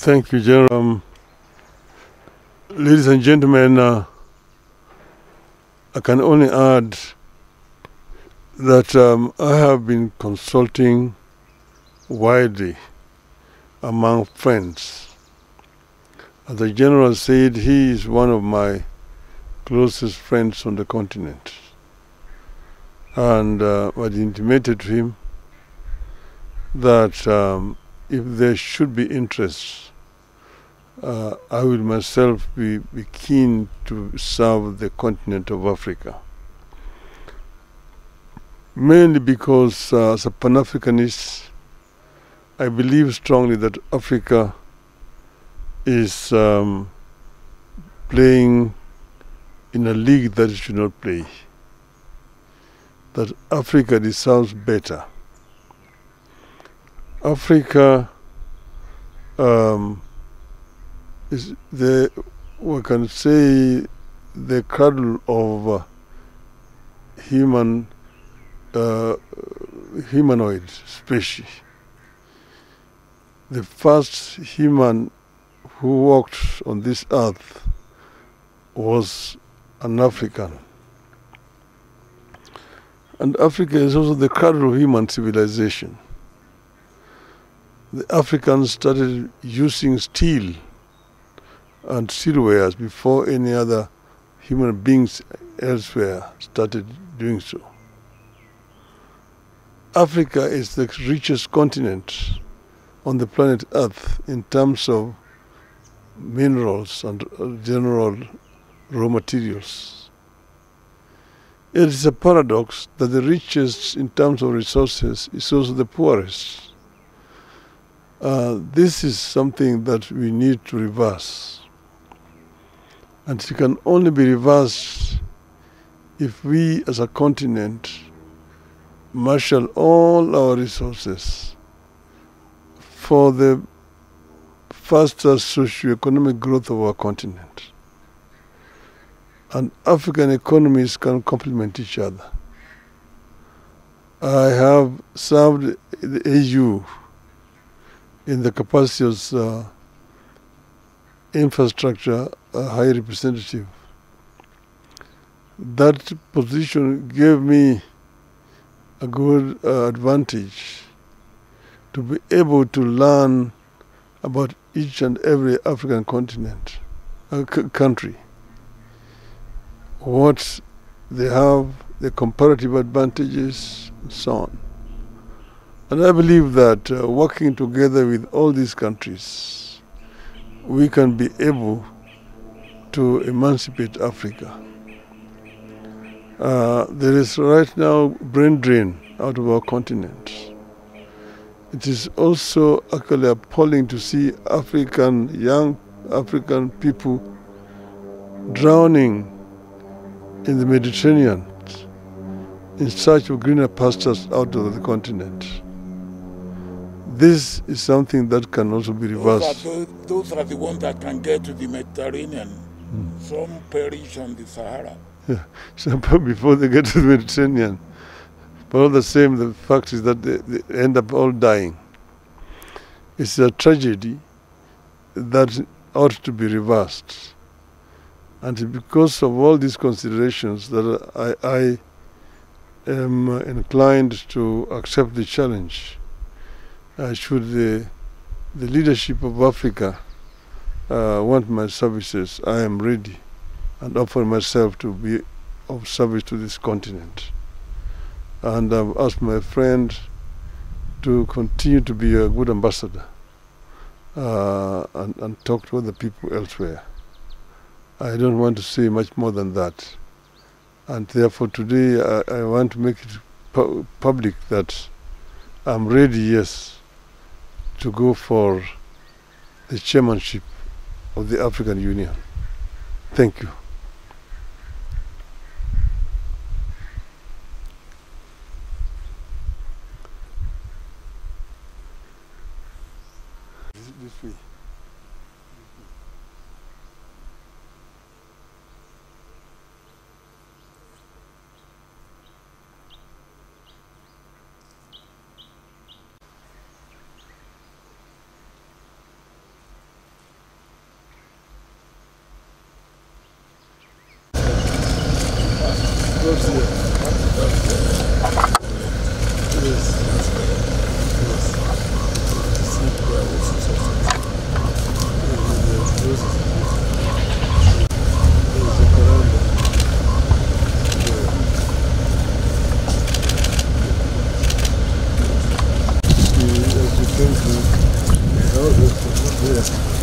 Thank you, General. Ladies and gentlemen, I can only add that I have been consulting widely among friends. As the General said, he is one of my closest friends on the continent. And I intimated to him that if there should be interest, I will myself be keen to serve the continent of Africa. Mainly because as a Pan-Africanist, I believe strongly that Africa is playing in a league that it should not play. That Africa deserves better. Africa is we can say, the cradle of humanoid species. The first human who walked on this earth was an African. And Africa is also the cradle of human civilization. The Africans started using steel and steelwares before any other human beings elsewhere started doing so. Africa is the richest continent on the planet Earth in terms of minerals and general raw materials. It is a paradox that the richest in terms of resources is also the poorest. This is something that we need to reverse. And it can only be reversed if we as a continent marshal all our resources for the faster socio-economic growth of our continent. And African economies can complement each other. I have served the AU in the capacity as infrastructure high representative. That position gave me a good advantage to be able to learn about each and every African continent, country, what they have, the comparative advantages, and so on. And I believe that working together with all these countries, we can be able to emancipate Africa. There is right now brain drain out of our continent. It is also actually appalling to see young African people drowning in the Mediterranean in search of greener pastures out of the continent. This is something that can also be reversed. Those are the ones that can get to the Mediterranean. Some perish on the Sahara. Yeah, so before they get to the Mediterranean. But all the same, the fact is that they end up all dying. It's a tragedy that ought to be reversed. And because of all these considerations that I am inclined to accept the challenge. Should the leadership of Africa want my services, I am ready and offer myself to be of service to this continent. And I've asked my friend to continue to be a good ambassador and talk to other people elsewhere. I don't want to say much more than that. And therefore today I want to make it public that I'm ready, yes, to go for the chairmanship of the African Union. Thank you. This way. Yeah.